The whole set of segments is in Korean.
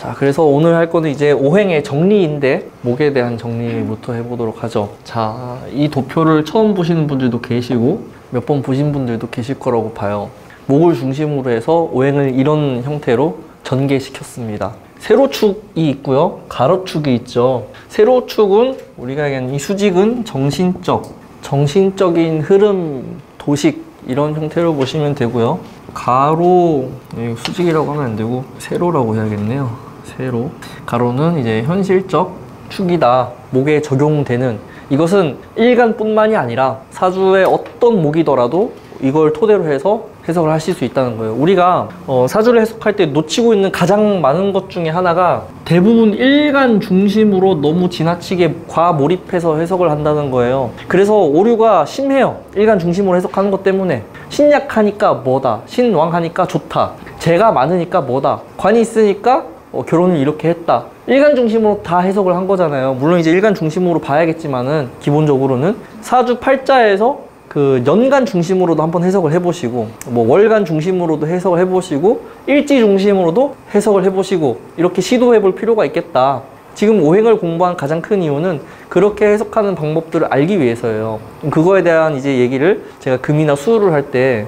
자, 그래서 오늘 할 거는 이제 오행의 정리인데 목에 대한 정리부터 해보도록 하죠. 자, 이 도표를 처음 보시는 분들도 계시고 몇 번 보신 분들도 계실 거라고 봐요. 목을 중심으로 해서 오행을 이런 형태로 전개시켰습니다. 세로축이 있고요, 가로축이 있죠. 세로축은 우리가 얘기하는 이 수직은 정신적인 흐름, 도식 이런 형태로 보시면 되고요. 가로, 수직이라고 하면 안 되고 세로라고 해야겠네요. 세로. 가로는 이제 현실적 축이다. 목에 적용되는, 이것은 일간뿐만이 아니라 사주의 어떤 목이더라도 이걸 토대로 해서 해석을 하실 수 있다는 거예요. 우리가 사주를 해석할 때 놓치고 있는 가장 많은 것 중에 하나가 대부분 일간 중심으로 너무 지나치게 과몰입해서 해석을 한다는 거예요. 그래서 오류가 심해요. 일간 중심으로 해석하는 것 때문에. 신약하니까 뭐다, 신왕하니까 좋다, 재가 많으니까 뭐다, 관이 있으니까 결혼을 이렇게 했다, 일간 중심으로 다 해석을 한 거잖아요. 물론 이제 일간 중심으로 봐야겠지만은 기본적으로는 사주 팔자에서 그 연간 중심으로도 한번 해석을 해보시고, 뭐 월간 중심으로도 해석을 해보시고, 일지 중심으로도 해석을 해보시고, 이렇게 시도해볼 필요가 있겠다. 지금 오행을 공부한 가장 큰 이유는 그렇게 해석하는 방법들을 알기 위해서예요. 그거에 대한 이제 얘기를 제가 금이나 수를 할 때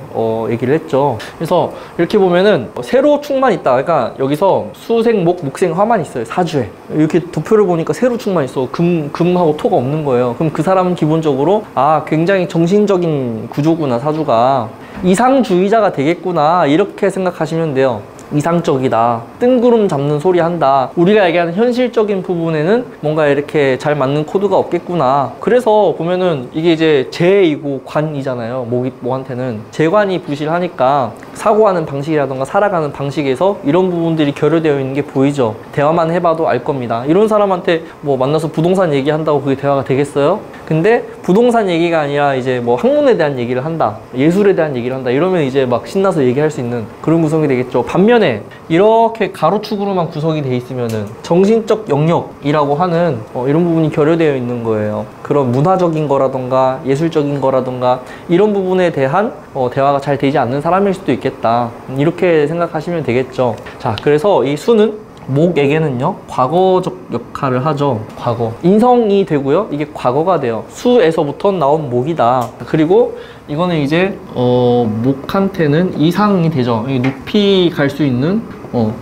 얘기를 했죠. 그래서 이렇게 보면은 세로축만 있다. 그러니까 여기서 수생, 목, 목생, 화만 있어요. 사주에. 이렇게 도표를 보니까 세로축만 있어. 금하고 토가 없는 거예요. 그럼 그 사람은 기본적으로 굉장히 정신적인 구조구나, 사주가. 이상주의자가 되겠구나, 이렇게 생각하시면 돼요. 이상적이다, 뜬구름 잡는 소리 한다, 우리가 얘기하는 현실적인 부분에는 뭔가 이렇게 잘 맞는 코드가 없겠구나. 그래서 보면은 이게 이제 재이고 관이잖아요. 목한테는 재관이 부실하니까 사고하는 방식이라던가 살아가는 방식에서 이런 부분들이 결여되어 있는 게 보이죠. 대화만 해봐도 알 겁니다. 이런 사람한테 뭐 만나서 부동산 얘기한다고 그게 대화가 되겠어요? 근데 부동산 얘기가 아니라 이제 뭐 학문에 대한 얘기를 한다, 예술에 대한 얘기를 한다, 이러면 이제 막 신나서 얘기할 수 있는 그런 구성이 되겠죠. 반면에 이렇게 가로축으로만 구성이 돼 있으면은 정신적 영역이라고 하는 이런 부분이 결여되어 있는 거예요. 그런 문화적인 거라던가 예술적인 거라던가 이런 부분에 대한 대화가 잘 되지 않는 사람일 수도 있겠다, 이렇게 생각하시면 되겠죠. 자, 그래서 이 수는 목에게는요, 과거적 역할을 하죠. 과거. 인성이 되고요, 이게 과거가 돼요. 수에서부터 나온 목이다. 그리고 이거는 이제 목한테는 이상이 되죠. 높이 갈 수 있는,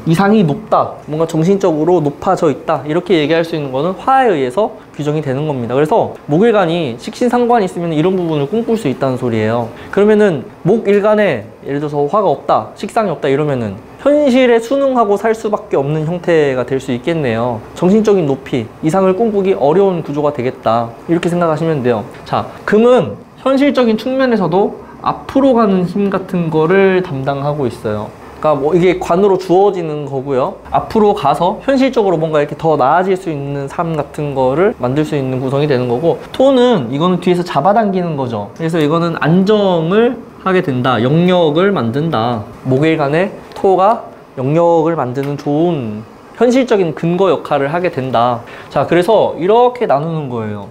이상이 높다, 뭔가 정신적으로 높아져 있다, 이렇게 얘기할 수 있는 거는 화에 의해서 규정이 되는 겁니다. 그래서 목일간이 식신상관이 있으면 이런 부분을 꿈꿀 수 있다는 소리예요. 그러면은 목일간에 예를 들어서 화가 없다, 식상이 없다 이러면은 현실에 순응하고 살 수밖에 없는 형태가 될 수 있겠네요. 정신적인 높이, 이상을 꿈꾸기 어려운 구조가 되겠다, 이렇게 생각하시면 돼요. 자, 금은 현실적인 측면에서도 앞으로 가는 힘 같은 거를 담당하고 있어요. 그러니까 뭐 이게 관으로 주어지는 거고요. 앞으로 가서 현실적으로 뭔가 이렇게 더 나아질 수 있는 삶 같은 거를 만들 수 있는 구성이 되는 거고, 토는 이거는 뒤에서 잡아당기는 거죠. 그래서 이거는 안정을 하게 된다, 영역을 만든다. 목일간에 토가 영역을 만드는 좋은 현실적인 근거 역할을 하게 된다. 자, 그래서 이렇게 나누는 거예요.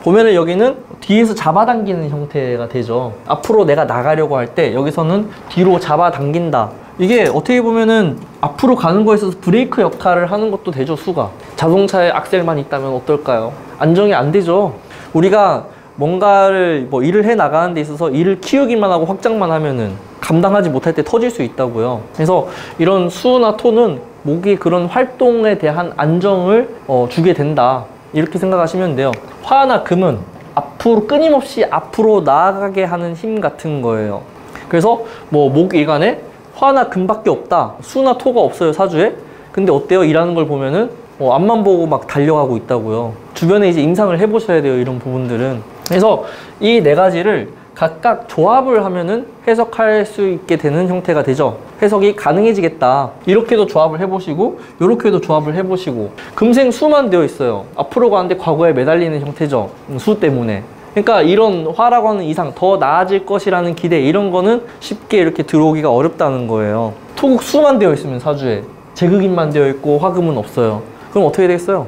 보면은 여기는 뒤에서 잡아당기는 형태가 되죠. 앞으로 내가 나가려고 할 때 여기서는 뒤로 잡아당긴다. 이게 어떻게 보면은 앞으로 가는 거에 있어서 브레이크 역할을 하는 것도 되죠, 수가. 자동차에 악셀만 있다면 어떨까요? 안정이 안 되죠. 우리가 뭔가를 일을 해 나가는 데 있어서 일을 키우기만 하고 확장만 하면은 감당하지 못할 때 터질 수 있다고요. 그래서 이런 수나 토는 목이 그런 활동에 대한 안정을 주게 된다, 이렇게 생각하시면 돼요. 화나 금은 앞으로 끊임없이 앞으로 나아가게 하는 힘 같은 거예요. 그래서 뭐 목일간에 화나 금밖에 없다, 수나 토가 없어요, 사주에. 근데 어때요? 일하는 걸 보면은 앞만 보고 막 달려가고 있다고요. 주변에 이제 임상을 해보셔야 돼요, 이런 부분들은. 그래서 이 네 가지를 각각 조합을 하면은 해석할 수 있게 되는 형태가 되죠. 해석이 가능해지겠다, 이렇게도 조합을 해보시고 이렇게도 조합을 해보시고. 금생 수만 되어 있어요. 앞으로 가는데 과거에 매달리는 형태죠, 수 때문에. 그러니까 이런 화라고 하는 이상, 더 나아질 것이라는 기대, 이런 거는 쉽게 이렇게 들어오기가 어렵다는 거예요. 토국 수만 되어 있으면 사주에 재극인만 되어 있고 화금은 없어요. 그럼 어떻게 되겠어요?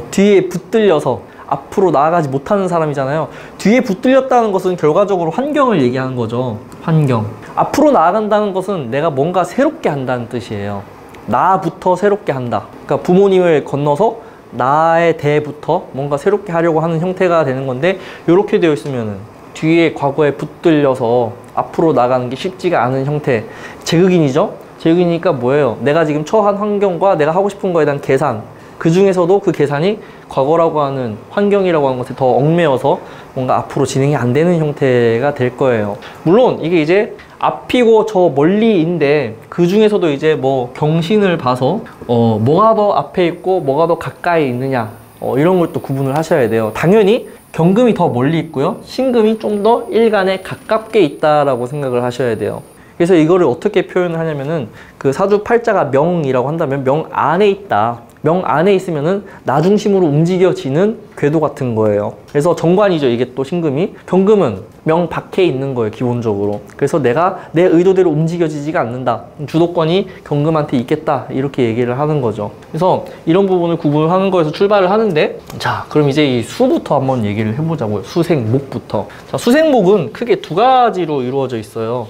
뒤에 붙들려서 앞으로 나아가지 못하는 사람이잖아요. 뒤에 붙들렸다는 것은 결과적으로 환경을 얘기하는 거죠. 환경. 앞으로 나아간다는 것은 내가 뭔가 새롭게 한다는 뜻이에요. 나부터 새롭게 한다. 그러니까 부모님을 건너서 나의 대부터 뭔가 새롭게 하려고 하는 형태가 되는 건데, 이렇게 되어 있으면은 뒤에 과거에 붙들려서 앞으로 나가는 게 쉽지가 않은 형태. 제극인이죠? 제극이니까 뭐예요? 내가 지금 처한 환경과 내가 하고 싶은 거에 대한 계산, 그 중에서도 그 계산이 과거라고 하는 환경이라고 하는 것에 더 얽매여서 뭔가 앞으로 진행이 안 되는 형태가 될 거예요. 물론 이게 이제 앞이고 저 멀리인데, 그 중에서도 이제 뭐 경신을 봐서 뭐가 더 앞에 있고 뭐가 더 가까이 있느냐, 이런 걸 또 구분을 하셔야 돼요. 당연히 경금이 더 멀리 있고요, 신금이 좀 더 일간에 가깝게 있다라고 생각을 하셔야 돼요. 그래서 이거를 어떻게 표현을 하냐면은, 그 사주 팔자가 명이라고 한다면 명 안에 있다. 명 안에 있으면은 나 중심으로 움직여지는 궤도 같은 거예요. 그래서 정관이죠, 이게 또 신금이. 경금은 명 밖에 있는 거예요, 기본적으로. 그래서 내가 내 의도대로 움직여지지가 않는다. 주도권이 경금한테 있겠다, 이렇게 얘기를 하는 거죠. 그래서 이런 부분을 구분하는 거에서 출발을 하는데, 자, 그럼 이제 이 수부터 한번 얘기를 해보자고요. 수생목부터. 자, 수생목은 크게 두 가지로 이루어져 있어요.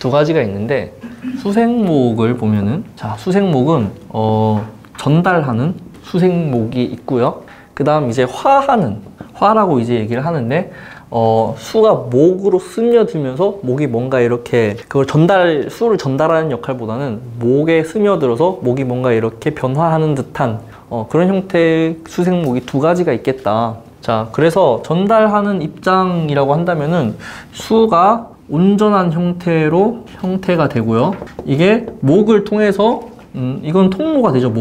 두 가지가 있는데, 수생목을 보면은, 자, 수생목은 전달하는 수생목이 있고요. 그 다음 이제 화라고 이제 얘기를 하는데, 수가 목으로 스며들면서 목이 뭔가 이렇게 수를 전달하는 역할보다는 목에 스며들어서 목이 뭔가 이렇게 변화하는 듯한 그런 형태의 수생목이 두 가지가 있겠다. 자, 그래서 전달하는 입장이라고 한다면은 수가 온전한 형태가 되고요. 이게 목을 통해서 이건 통로가 되죠.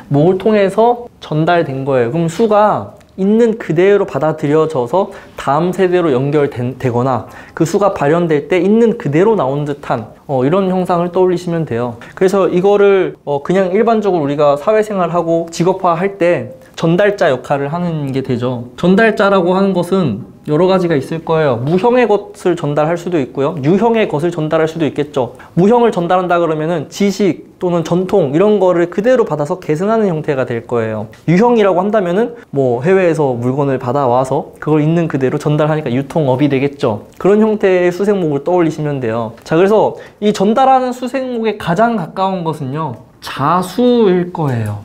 목을 통해서 전달된 거예요. 그럼 수가 있는 그대로 받아들여져서 다음 세대로 연결되거나 그 수가 발현될 때 있는 그대로 나온 듯한 이런 형상을 떠올리시면 돼요. 그래서 이거를 그냥 일반적으로 우리가 사회생활하고 직업화할 때 전달자 역할을 하는 게 되죠. 전달자라고 하는 것은 여러 가지가 있을 거예요. 무형의 것을 전달할 수도 있고요, 유형의 것을 전달할 수도 있겠죠. 무형을 전달한다 그러면은 지식 또는 전통 이런 거를 그대로 받아서 계승하는 형태가 될 거예요. 유형이라고 한다면은 뭐 해외에서 물건을 받아와서 그걸 있는 그대로 전달하니까 유통업이 되겠죠. 그런 형태의 수생목을 떠올리시면 돼요. 자, 그래서 이 전달하는 수생목에 가장 가까운 것은요, 자수일 거예요.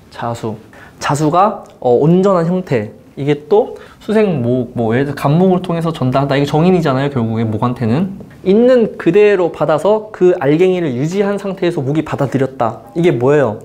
자수가 온전한 형태. 이게 또 수생목, 뭐 예를 들어 간목을 통해서 전달한다, 이게 정인이잖아요. 결국에 목한테는 있는 그대로 받아서 그 알갱이를 유지한 상태에서 목이 받아들였다. 이게 뭐예요?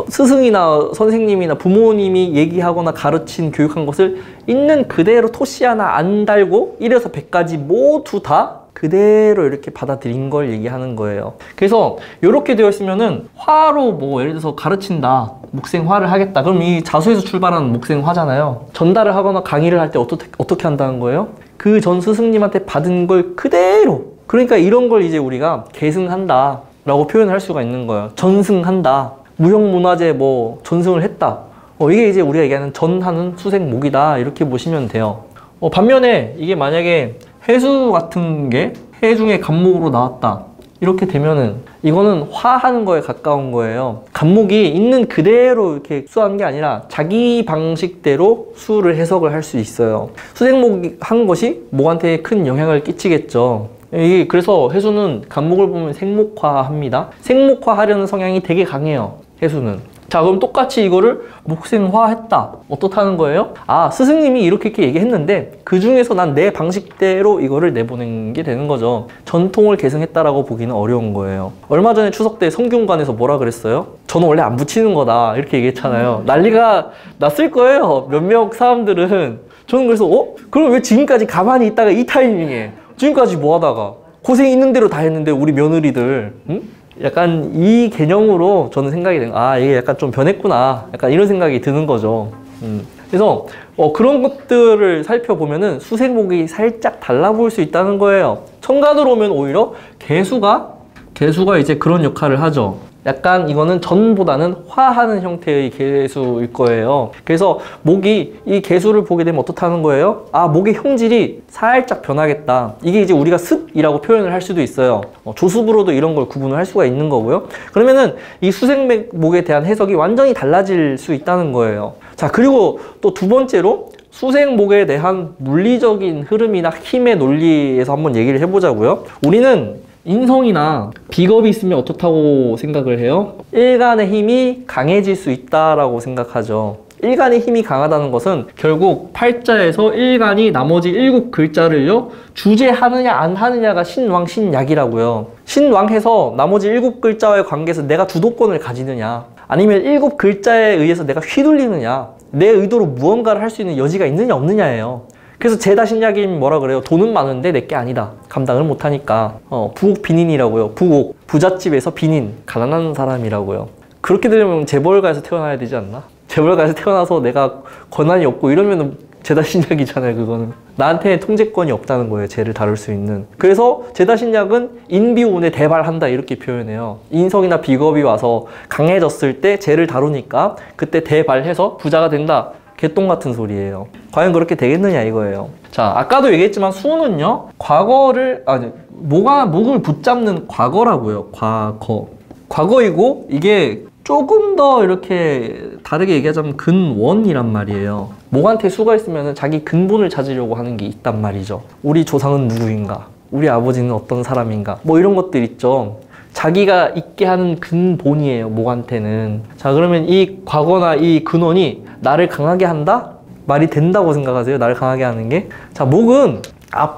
스승이나 선생님이나 부모님이 얘기하거나 가르친 교육한 것을 있는 그대로 토시 하나 안 달고 1에서 100까지 모두 다 그대로 이렇게 받아들인 걸 얘기하는 거예요. 그래서 이렇게 되어 있으면은 화로 뭐 예를 들어서 가르친다, 목생화를 하겠다. 그럼 이 자수에서 출발하는 목생화잖아요. 전달을 하거나 강의를 할 때 어떻게 한다는 거예요? 그 전 스승님한테 받은 걸 그대로, 그러니까 이런 걸 이제 우리가 계승한다 라고 표현을 할 수가 있는 거예요. 전승한다, 무형문화재 뭐 전승을 했다, 이게 이제 우리가 얘기하는 전하는 수생목이다, 이렇게 보시면 돼요. 반면에 이게 만약에 해수 같은 게 해 중에 간목으로 나왔다, 이렇게 되면은 이거는 화하는 거에 가까운 거예요. 간목이 있는 그대로 이렇게 수하는 게 아니라 자기 방식대로 수를 해석을 할 수 있어요. 수생목 한 것이 목한테 큰 영향을 끼치겠죠. 이게 그래서 해수는 간목을 보면 생목화합니다. 생목화하려는 성향이 되게 강해요, 해수는. 자, 그럼 똑같이 이거를 목생화했다. 어떻다는 거예요? 아, 스승님이 이렇게 얘기했는데 그 중에서 난 내 방식대로 이거를 내보낸 게 되는 거죠. 전통을 계승했다라고 보기는 어려운 거예요. 얼마 전에 추석 때 성균관에서 뭐라 그랬어요? 저는 원래 안 붙이는 거다, 이렇게 얘기했잖아요. 난리가 났을 거예요, 몇몇 사람들은. 저는 그래서 그럼 왜 지금까지 가만히 있다가 이 타이밍에 지금까지 뭐 하다가 고생 있는 대로 다 했는데 우리 며느리들, 응? 약간 이 개념으로 저는 생각이 돼요. 아, 이게 약간 좀 변했구나, 약간 이런 생각이 드는 거죠. 그래서 그런 것들을 살펴보면은 수생목이 살짝 달라 보일 수 있다는 거예요. 천간으로 오면 오히려 개수가 이제 그런 역할을 하죠. 약간 이거는 전보다는 화하는 형태의 개수일 거예요. 그래서 목이 이 개수를 보게 되면 어떻다는 거예요? 아, 목의 형질이 살짝 변하겠다. 이게 이제 우리가 습이라고 표현을 할 수도 있어요. 조습으로도 이런 걸 구분을 할 수가 있는 거고요. 그러면은 이 수생목에 대한 해석이 완전히 달라질 수 있다는 거예요. 자, 그리고 또 두 번째로 수생목에 대한 물리적인 흐름이나 힘의 논리에서 한번 얘기를 해보자고요. 우리는 인성이나 비겁이 있으면 어떻다고 생각을 해요? 일간의 힘이 강해질 수 있다라고 생각하죠. 일간의 힘이 강하다는 것은 결국 팔자에서 일간이 나머지 7글자를요 주재하느냐 안 하느냐가 신왕 신약이라고요. 신왕해서 나머지 7글자와의 관계에서 내가 주도권을 가지느냐, 아니면 7글자에 의해서 내가 휘둘리느냐, 내 의도로 무언가를 할 수 있는 여지가 있느냐 없느냐예요. 그래서 제다신약이 뭐라 그래요? 돈은 많은데 내게 아니다. 감당을 못하니까. 부옥 빈인이라고요. 부옥, 부잣집에서 빈인, 가난한 사람이라고요. 그렇게 되려면 재벌가에서 태어나야 되지 않나? 재벌가에서 태어나서 내가 권한이 없고 이러면은 제다신약이잖아요. 그거는 나한테 통제권이 없다는 거예요. 쟤를 다룰 수 있는. 그래서 제다신약은 인비운에 대발한다 이렇게 표현해요. 인성이나 비겁이 와서 강해졌을 때 쟤를 다루니까 그때 대발해서 부자가 된다. 개똥 같은 소리예요. 과연 그렇게 되겠느냐 이거예요. 자, 아까도 얘기했지만 수는요 과거를 목을 붙잡는 과거라고요. 과거이고 이게 조금 더 이렇게 다르게 얘기하자면 근원이란 말이에요. 목한테 수가 있으면 자기 근본을 찾으려고 하는 게 있단 말이죠. 우리 조상은 누구인가? 우리 아버지는 어떤 사람인가? 뭐 이런 것들 있죠. 자기가 있게 하는 근본이에요. 목한테는. 자, 그러면 이 과거나 이 근원이 나를 강하게 한다? 말이 된다고 생각하세요? 나를 강하게 하는 게? 자, 목은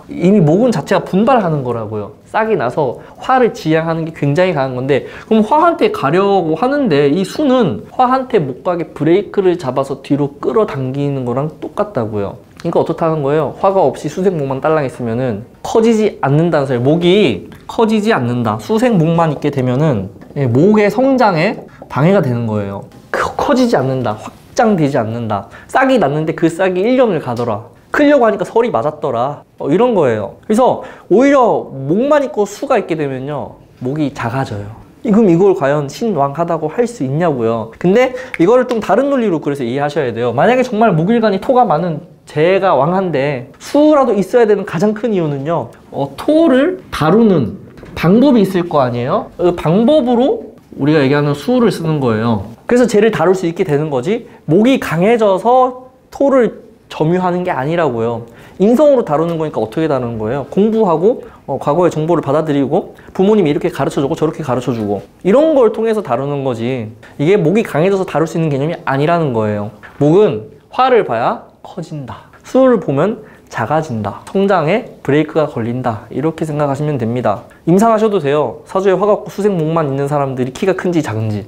이미 목은 자체가 분발하는 거라고요. 싹이 나서 화를 지향하는 게 굉장히 강한 건데, 그럼 화한테 가려고 하는데 이 수는 화한테 못 가게 브레이크를 잡아서 뒤로 끌어당기는 거랑 똑같다고요. 그러니까 어떻다는 거예요? 화가 없이 수생목만 딸랑 있으면은 커지지 않는다는 소리예요. 목이 커지지 않는다. 수생목만 있게 되면은 목의 성장에 방해가 되는 거예요. 커지지 않는다. 확장되지 않는다. 싹이 났는데 그 싹이 1년을 가더라. 크려고 하니까 설이 맞았더라. 이런 거예요. 그래서 오히려 목만 있고 수가 있게 되면요 목이 작아져요. 그럼 이걸 과연 신왕하다고 할 수 있냐고요. 근데 이거를 좀 다른 논리로 그래서 이해하셔야 돼요. 만약에 정말 목일간이 토가 많은 재가 왕한데 수라도 있어야 되는 가장 큰 이유는요 토를 다루는 방법이 있을 거 아니에요. 그 방법으로 우리가 얘기하는 수를 쓰는 거예요. 그래서 쟤를 다룰 수 있게 되는 거지, 목이 강해져서 토를 점유하는 게 아니라고요. 인성으로 다루는 거니까 어떻게 다루는 거예요? 공부하고 과거의 정보를 받아들이고 부모님이 이렇게 가르쳐주고 저렇게 가르쳐주고 이런 걸 통해서 다루는 거지, 이게 목이 강해져서 다룰 수 있는 개념이 아니라는 거예요. 목은 화를 봐야 커진다. 수를 보면 작아진다. 성장에 브레이크가 걸린다. 이렇게 생각하시면 됩니다. 임상하셔도 돼요. 사주에 화가 없고 수생목만 있는 사람들이 키가 큰지 작은지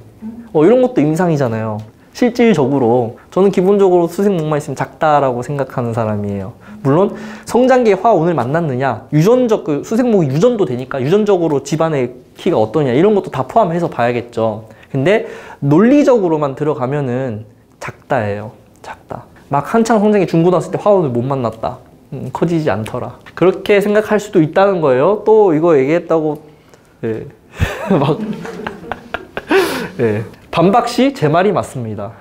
이런 것도 임상이잖아요. 실질적으로 저는 기본적으로 수생목만 있으면 작다라고 생각하는 사람이에요. 물론 성장기에 화 오늘 만났느냐, 유전적 수생목이 유전도 되니까 유전적으로 집안의 키가 어떠냐 이런 것도 다 포함해서 봐야겠죠. 근데 논리적으로만 들어가면은 작다예요. 작다. 막 한창 성장기 중고등학생 때 화 오늘 못 만났다. 커지지 않더라. 그렇게 생각할 수도 있다는 거예요. 또 이거 얘기했다고 막 반박시 제 말이 맞습니다.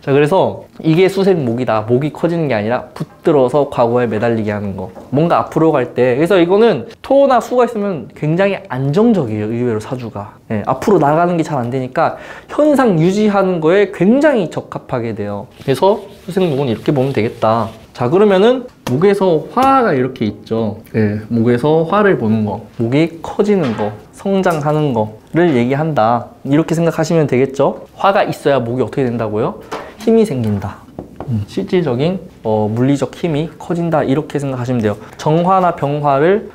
자, 그래서 이게 수생목이다. 목이 커지는 게 아니라 붙들어서 과거에 매달리게 하는 거. 뭔가 앞으로 갈 때. 그래서 이거는 토나 수가 있으면 굉장히 안정적이에요. 의외로 사주가. 앞으로 나가는 게 잘 안 되니까 현상 유지하는 거에 굉장히 적합하게 돼요. 그래서 수생목은 이렇게 보면 되겠다. 자, 그러면은 목에서 화가 이렇게 있죠. 목에서 화를 보는 거. 목이 커지는 거. 성장하는 거를 얘기한다. 이렇게 생각하시면 되겠죠. 화가 있어야 목이 어떻게 된다고요? 힘이 생긴다. 실질적인 물리적 힘이 커진다. 이렇게 생각하시면 돼요. 정화나 병화를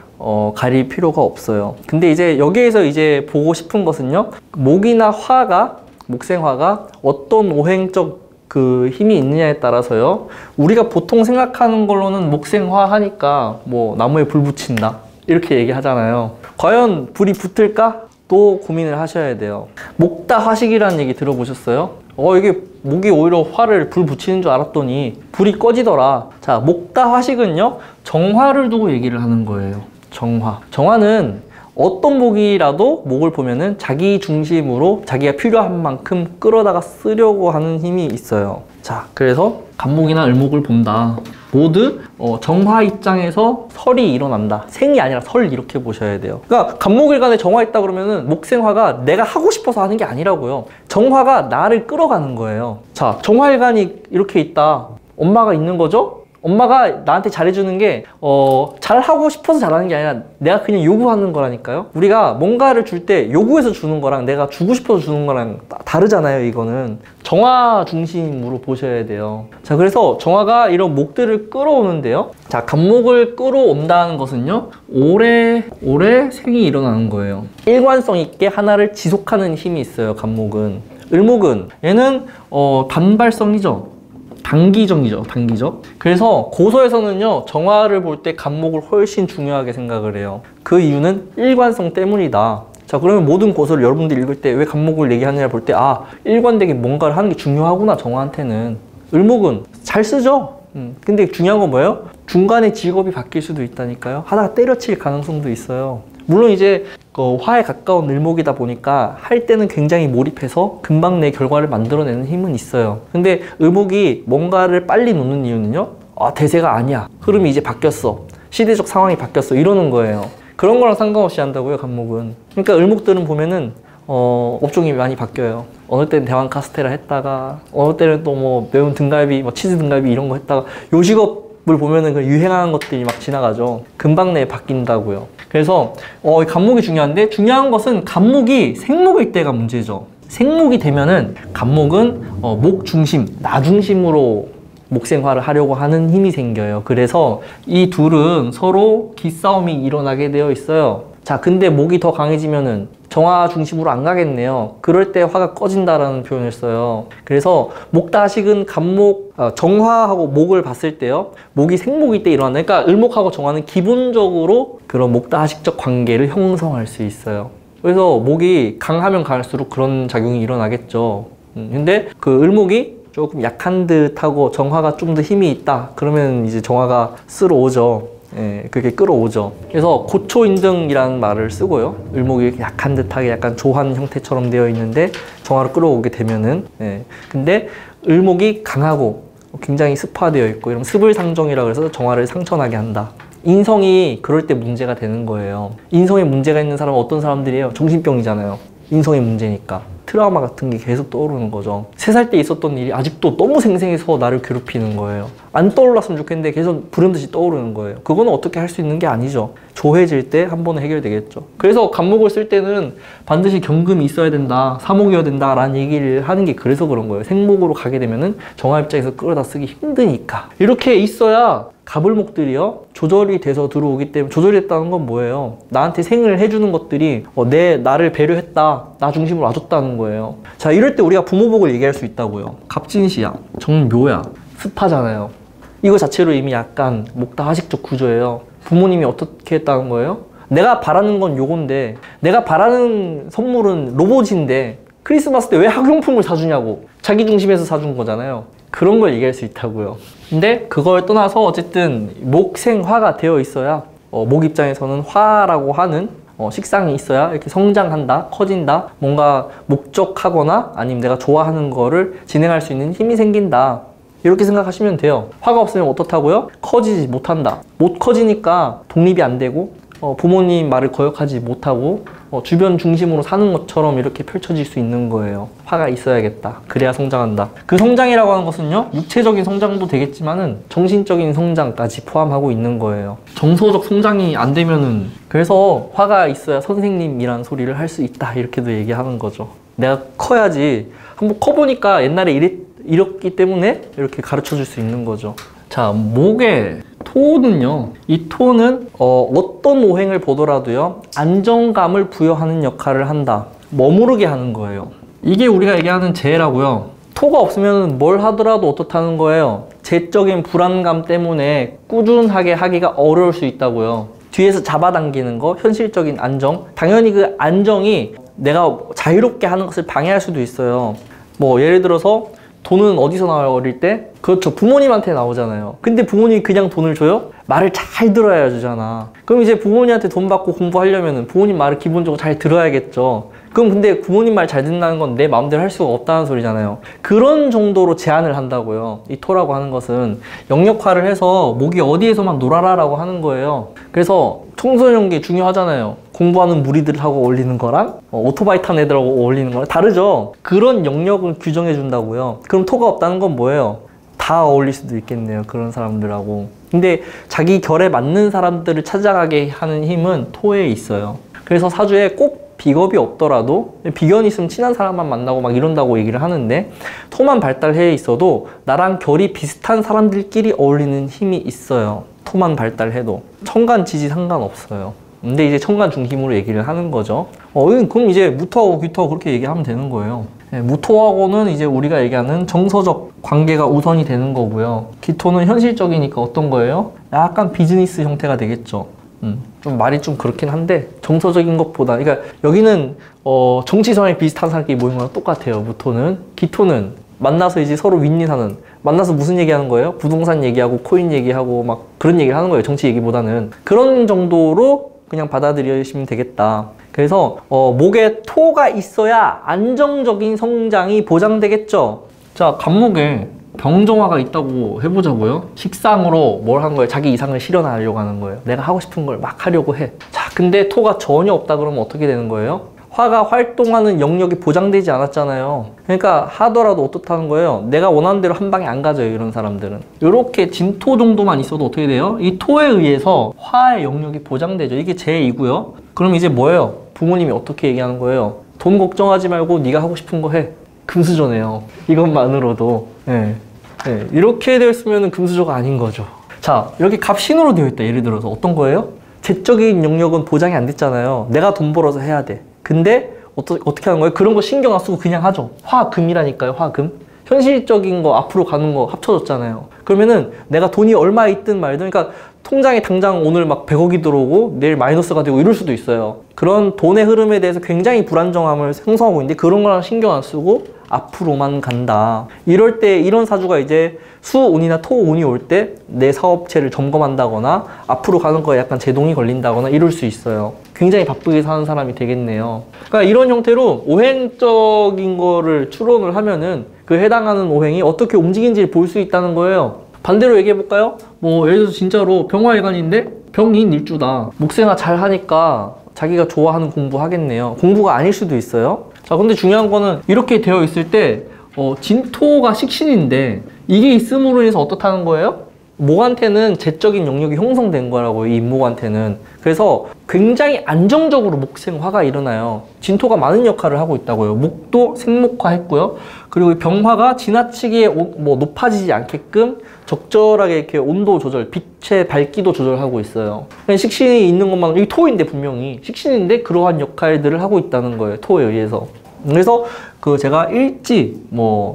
가릴 필요가 없어요. 근데 이제 여기에서 이제 보고 싶은 것은요, 목이나 화가, 목생화가 어떤 오행적 그 힘이 있느냐에 따라서요, 우리가 보통 생각하는 걸로는 목생화 하니까 뭐 나무에 불 붙인다 이렇게 얘기하잖아요. 과연 불이 붙을까? 또 고민을 하셔야 돼요. 목다화식이라는 얘기 들어보셨어요? 이게 목이 오히려 화를 불 붙이는 줄 알았더니 불이 꺼지더라. 자, 목다화식은요 정화를 두고 얘기를 하는 거예요. 정화는 어떤 목이라도 목을 보면은 자기 중심으로 자기가 필요한 만큼 끌어다가 쓰려고 하는 힘이 있어요. 자, 그래서 간목이나 을목을 본다. 모두 정화 입장에서 설이 일어난다. 생이 아니라 설 이렇게 보셔야 돼요. 그러니까 간목일간에 정화 있다 그러면은 목생화가 내가 하고 싶어서 하는 게 아니라고요. 정화가 나를 끌어가는 거예요. 자, 정화일간이 이렇게 있다. 엄마가 있는 거죠? 엄마가 나한테 잘해주는 게 잘하고 싶어서 잘하는 게 아니라 내가 그냥 요구하는 거라니까요. 우리가 뭔가를 줄 때 요구해서 주는 거랑 내가 주고 싶어서 주는 거랑 다르잖아요. 이거는 정화 중심으로 보셔야 돼요. 자, 그래서 정화가 이런 목들을 끌어오는데요. 자, 간목을 끌어온다는 것은요, 오래 생이 일어나는 거예요. 일관성 있게 하나를 지속하는 힘이 있어요. 간목은. 을목은 얘는 단발성이죠. 단기적. 그래서 고서에서는요, 정화를 볼 때 간목을 훨씬 중요하게 생각을 해요. 그 이유는 일관성 때문이다. 자, 그러면 모든 고서를 여러분들이 읽을 때 왜 간목을 얘기하느냐 볼 때, 일관되게 뭔가를 하는 게 중요하구나, 정화한테는. 을목은 잘 쓰죠. 근데 중요한 건 뭐예요? 중간에 직업이 바뀔 수도 있다니까요. 하다가 때려칠 가능성도 있어요. 물론 이제 화에 가까운 을목이다 보니까 할 때는 굉장히 몰입해서 금방 내 결과를 만들어내는 힘은 있어요. 근데 을목이 뭔가를 빨리 놓는 이유는요, 대세가 아니야, 흐름이 이제 바뀌었어, 시대적 상황이 바뀌었어, 이러는 거예요. 그런 거랑 상관없이 한다고요, 간목은. 그러니까 을목들은 보면은 업종이 많이 바뀌어요. 어느 때는 대왕 카스테라 했다가, 어느 때는 또 뭐 매운 등갈비, 치즈 등갈비 이런 거 했다가, 요 직업을 보면은 그 유행하는 것들이 막 지나가죠. 금방 내에 바뀐다고요. 그래서 간목이 중요한데, 중요한 것은 간목이 생목일 때가 문제죠. 생목이 되면은 간목은 목 중심, 나 중심으로 목생활을 하려고 하는 힘이 생겨요. 그래서 이 둘은 서로 기싸움이 일어나게 되어 있어요. 자, 근데 목이 더 강해지면은 정화 중심으로 안 가겠네요. 그럴 때 화가 꺼진다라는 표현을 써요. 그래서 목다식은 간목, 정화하고 목을 봤을 때요, 목이 생목일 때 일어나는, 그러니까 을목하고 정화는 기본적으로 그런 목다식적 관계를 형성할 수 있어요. 그래서 목이 강하면 강할수록 그런 작용이 일어나겠죠. 근데 그 을목이 조금 약한 듯하고 정화가 좀 더 힘이 있다, 그러면 이제 정화가 쓸어오죠. 그게 끌어오죠. 그래서 고초인등이라는 말을 쓰고요. 을목이 약한 듯하게 약간 조한 형태처럼 되어 있는데 정화로 끌어오게 되면은, 근데 을목이 강하고 굉장히 습화되어 있고 이런 습을상정이라고 해서 정화를 상처나게 한다. 인성이 그럴 때 문제가 되는 거예요. 인성에 문제가 있는 사람은 어떤 사람들이에요? 정신병이잖아요. 인성의 문제니까. 트라우마 같은 게 계속 떠오르는 거죠. 3살 때 있었던 일이 아직도 너무 생생해서 나를 괴롭히는 거예요. 안 떠올랐으면 좋겠는데 계속 불현듯이 떠오르는 거예요. 그거는 어떻게 할 수 있는 게 아니죠. 조해질 때 한 번은 해결되겠죠. 그래서 간목을 쓸 때는 반드시 경금이 있어야 된다, 사목이어야 된다 라는 얘기를 하는 게 그래서 그런 거예요. 생목으로 가게 되면은 정화 입장에서 끌어다 쓰기 힘드니까. 이렇게 있어야 갑을목들이요, 조절이 돼서 들어오기 때문에. 조절이 됐다는 건 뭐예요? 나한테 생을 해주는 것들이 나를 배려했다, 나 중심으로 와줬다는 거예요. 자, 이럴 때 우리가 부모복을 얘기할 수 있다고요. 갑진시야, 정묘야, 습하잖아요. 이거 자체로 이미 약간 목다하식적 구조예요. 부모님이 어떻게 했다는 거예요? 내가 바라는 건 요건데, 내가 바라는 선물은 로봇인데 크리스마스 때 왜 학용품을 사주냐고. 자기 중심에서 사준 거잖아요. 그런 걸 얘기할 수 있다고요. 근데 그걸 떠나서 어쨌든 목생화가 되어 있어야, 목 입장에서는 화라고 하는 식상이 있어야 이렇게 성장한다, 커진다, 뭔가 목적하거나 아니면 내가 좋아하는 거를 진행할 수 있는 힘이 생긴다, 이렇게 생각하시면 돼요. 화가 없으면 어떻다고요? 커지지 못한다. 못 커지니까 독립이 안 되고, 부모님 말을 거역하지 못하고, 주변 중심으로 사는 것처럼 이렇게 펼쳐질 수 있는 거예요. 화가 있어야겠다. 그래야 성장한다. 그 성장이라고 하는 것은요, 육체적인 성장도 되겠지만은 정신적인 성장까지 포함하고 있는 거예요. 정서적 성장이 안 되면은, 그래서 화가 있어야 선생님이란 소리를 할 수 있다, 이렇게도 얘기하는 거죠. 내가 커야지. 한번 커보니까 옛날에 이랬기 때문에 이렇게 가르쳐 줄 수 있는 거죠. 자, 목의 토는요, 이 토는 어떤 오행을 보더라도요, 안정감을 부여하는 역할을 한다. 머무르게 하는 거예요. 이게 우리가 얘기하는 재라고요. 토가 없으면 뭘 하더라도 어떻다는 거예요? 재적인 불안감 때문에 꾸준하게 하기가 어려울 수 있다고요. 뒤에서 잡아당기는 거, 현실적인 안정. 당연히 그 안정이 내가 자유롭게 하는 것을 방해할 수도 있어요. 뭐 예를 들어서 돈은 어디서 나와요, 어릴 때? 그렇죠, 부모님한테 나오잖아요. 근데 부모님이 그냥 돈을 줘요? 말을 잘 들어야 주잖아. 그럼 이제 부모님한테 돈 받고 공부하려면 부모님 말을 기본적으로 잘 들어야겠죠. 그럼 근데 부모님 말 잘 듣는다는 건 내 마음대로 할 수가 없다는 소리잖아요. 그런 정도로 제한을 한다고요. 이 토라고 하는 것은 영역화를 해서 목이 어디에서만 놀아라 라고 하는 거예요. 그래서 청소년기 중요하잖아요. 공부하는 무리들하고 어울리는 거랑 오토바이 탄 애들하고 어울리는 거랑 다르죠. 그런 영역을 규정해 준다고요. 그럼 토가 없다는 건 뭐예요? 다 어울릴 수도 있겠네요. 그런 사람들하고. 근데 자기 결에 맞는 사람들을 찾아가게 하는 힘은 토에 있어요. 그래서 사주에 꼭 비겁이 없더라도 비견이 있으면 친한 사람만 만나고 막 이런다고 얘기를 하는데, 토만 발달해 있어도 나랑 결이 비슷한 사람들끼리 어울리는 힘이 있어요. 토만 발달해도. 천간 지지 상관없어요. 근데 이제 천간 중심으로 얘기를 하는 거죠. 그럼 이제 무토하고 귀토하고 그렇게 얘기하면 되는 거예요. 무토하고는 이제 우리가 얘기하는 정서적 관계가 우선이 되는 거고요. 귀토는 현실적이니까 어떤 거예요? 약간 비즈니스 형태가 되겠죠. 좀 말이 좀 그렇긴 한데, 정서적인 것보다, 그러니까 여기는 정치 성향이 비슷한 사람끼리 모이는 거랑 똑같아요. 무토는. 귀토는 만나서 이제 서로 윈윈하는, 만나서 무슨 얘기하는 거예요? 부동산 얘기하고 코인 얘기하고 막 그런 얘기를 하는 거예요. 정치 얘기보다는. 그런 정도로 그냥 받아들이시면 되겠다. 그래서 목에 토가 있어야 안정적인 성장이 보장되겠죠. 자, 간목에 병정화가 있다고 해보자고요. 식상으로 뭘 한 거예요? 자기 이상을 실현하려고 하는 거예요. 내가 하고 싶은 걸 막 하려고 해. 자, 근데 토가 전혀 없다 그러면 어떻게 되는 거예요? 화가 활동하는 영역이 보장되지 않았잖아요. 그러니까 하더라도 어떻다는 거예요? 내가 원하는 대로 한 방에 안 가져요, 이런 사람들은. 이렇게 진토 정도만 있어도 어떻게 돼요? 이 토에 의해서 화의 영역이 보장되죠. 이게 제2고요. 그럼 이제 뭐예요? 부모님이 어떻게 얘기하는 거예요? 돈 걱정하지 말고 네가 하고 싶은 거 해. 금수저네요. 이것만으로도. 이렇게 되었으면 금수저가 아닌 거죠. 자, 여기 갑신으로 되어 있다. 예를 들어서 어떤 거예요? 재적인 영역은 보장이 안 됐잖아요. 내가 돈 벌어서 해야 돼. 근데 어떻게 하는 거예요? 그런 거 신경 안 쓰고 그냥 하죠. 화금이라니까요. 화금. 현실적인 거 앞으로 가는 거 합쳐졌잖아요. 그러면은 내가 돈이 얼마 있든 말든, 그러니까 통장에 당장 오늘 막 100억이 들어오고 내일 마이너스가 되고 이럴 수도 있어요. 그런 돈의 흐름에 대해서 굉장히 불안정함을 형성하고 있는데, 그런 거랑 신경 안 쓰고 앞으로만 간다. 이럴 때 이런 사주가 이제 수운이나 토운이 올 때 내 사업체를 점검한다거나 앞으로 가는 거에 약간 제동이 걸린다거나 이럴 수 있어요. 굉장히 바쁘게 사는 사람이 되겠네요. 그러니까 이런 형태로 오행적인 거를 추론을 하면은 그 해당하는 오행이 어떻게 움직이는지를 볼 수 있다는 거예요. 반대로 얘기해 볼까요? 뭐 예를 들어서 진짜로 병화일간인데 병인 일주다. 목생화 잘 하니까 자기가 좋아하는 공부 하겠네요. 공부가 아닐 수도 있어요. 자, 근데 중요한 거는 이렇게 되어 있을 때 진토가 식신인데 이게 있음으로 인해서 어떻다는 거예요? 목한테는 재적인 영역이 형성된 거라고요. 이 임목한테는. 그래서 굉장히 안정적으로 목생화가 일어나요. 진토가 많은 역할을 하고 있다고요. 목도 생목화했고요. 그리고 병화가 지나치게 높아지지 않게끔 적절하게 이렇게 온도 조절, 빛의 밝기도 조절하고 있어요. 식신이 있는 것만, 이게 토인데 분명히 식신인데 그러한 역할들을 하고 있다는 거예요. 토에 의해서. 그래서 제가 일지,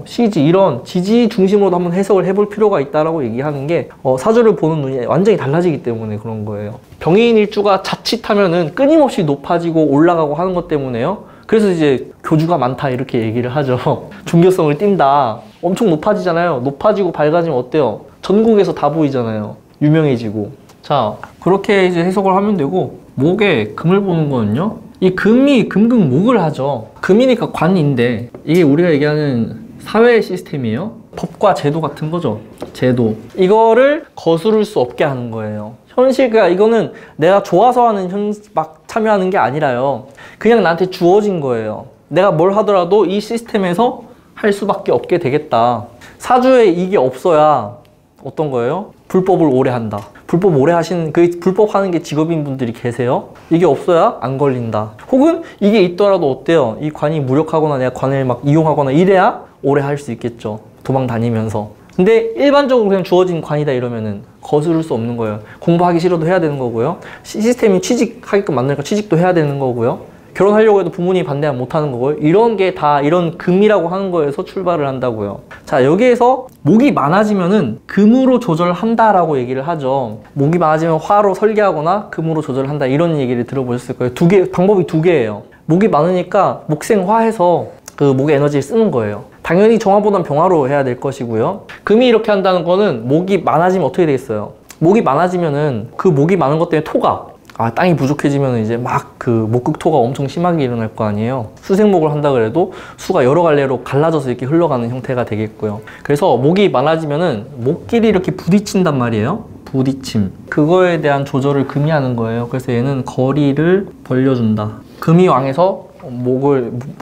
시지 이런 지지 중심으로도 한번 해석을 해볼 필요가 있다라고 얘기하는 게, 사주를 보는 눈이 완전히 달라지기 때문에 그런 거예요. 병인 일주가 자칫하면은 끊임없이 높아지고 올라가고 하는 것 때문에요. 그래서 이제 교주가 많다 이렇게 얘기를 하죠. 종교성을 띈다. 엄청 높아지잖아요. 높아지고 밝아지면 어때요? 전국에서 다 보이잖아요. 유명해지고. 자, 그렇게 이제 해석을 하면 되고, 목에 금을 보는 거는요. 이 금이 금극목을 하죠. 금이니까 관인데 이게 우리가 얘기하는 사회 시스템이에요. 법과 제도 같은 거죠. 제도. 이거를 거스를 수 없게 하는 거예요. 현실과 이거는 내가 좋아서 하는 막 참여하는 게 아니라요. 그냥 나한테 주어진 거예요. 내가 뭘 하더라도 이 시스템에서 할 수밖에 없게 되겠다. 사주에 이게 없어야 어떤 거예요? 불법을 오래 한다. 불법 오래 하시는, 불법 하는 게 직업인 분들이 계세요. 이게 없어야 안 걸린다. 혹은 이게 있더라도 어때요? 이 관이 무력하거나 내가 관을 막 이용하거나 이래야 오래 할 수 있겠죠. 도망 다니면서. 근데 일반적으로 그냥 주어진 관이다 이러면은 거스를 수 없는 거예요. 공부하기 싫어도 해야 되는 거고요. 시스템이 취직하게끔 만드니까 취직도 해야 되는 거고요. 결혼하려고 해도 부모님이 반대하면 못하는 거고요. 이런 게 다 이런 금이라고 하는 거에서 출발을 한다고요. 자, 여기에서 목이 많아지면은 금으로 조절한다라고 얘기를 하죠. 목이 많아지면 화로 설계하거나 금으로 조절한다 이런 얘기를 들어보셨을 거예요. 방법이 두 개예요. 목이 많으니까 목생화해서 그 목의 에너지를 쓰는 거예요. 당연히 정화보단 병화로 해야 될 것이고요. 금이 이렇게 한다는 거는 목이 많아지면 어떻게 되겠어요? 목이 많아지면은 그 목이 많은 것 때문에 토가, 땅이 부족해지면 이제 막 목극토가 엄청 심하게 일어날 거 아니에요. 수생목을 한다 그래도 수가 여러 갈래로 갈라져서 이렇게 흘러가는 형태가 되겠고요. 그래서 목이 많아지면은 목끼리 이렇게 부딪힌단 말이에요. 부딪힘. 그거에 대한 조절을 금이 하는 거예요. 그래서 얘는 거리를 벌려준다. 금이 왕에서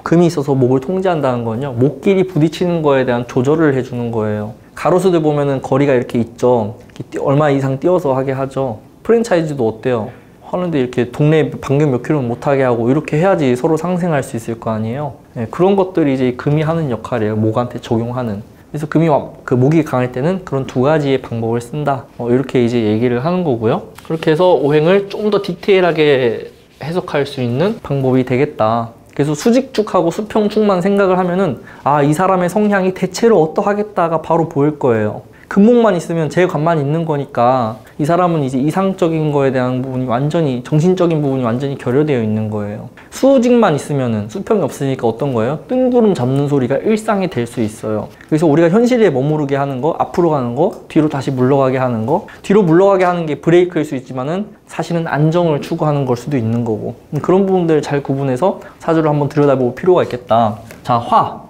금이 있어서 목을 통제한다는 거는요. 목끼리 부딪히는 거에 대한 조절을 해주는 거예요. 가로수들 보면은 거리가 이렇게 있죠. 이렇게 얼마 이상 띄워서 하게 하죠. 프랜차이즈도 어때요? 하는데 이렇게 동네 반경 몇 킬로는 못하게 하고 이렇게 해야지 서로 상생할 수 있을 거 아니에요. 네, 그런 것들이 이제 금이 하는 역할이에요. 목한테 적용하는. 그래서 금이 그 목이 강할 때는 그런 두 가지의 방법을 쓴다. 이렇게 이제 얘기를 하는 거고요. 그렇게 해서 오행을 좀 더 디테일하게 해석할 수 있는 방법이 되겠다. 그래서 수직축하고 수평축만 생각을 하면은 아, 이 사람의 성향이 대체로 어떠하겠다가 바로 보일 거예요. 금목만 있으면 제 관만 있는 거니까 이 사람은 이제 이상적인 거에 대한 부분이 완전히 정신적인 부분이 완전히 결여되어 있는 거예요. 수직만 있으면은 수평이 없으니까 어떤 거예요? 뜬구름 잡는 소리가 일상이 될 수 있어요. 그래서 우리가 현실에 머무르게 하는 거, 앞으로 가는 거, 뒤로 다시 물러가게 하는 거, 뒤로 물러가게 하는 게 브레이크일 수 있지만은 사실은 안정을 추구하는 걸 수도 있는 거고, 그런 부분들을 잘 구분해서 사주를 한번 들여다볼 필요가 있겠다. 자, 화.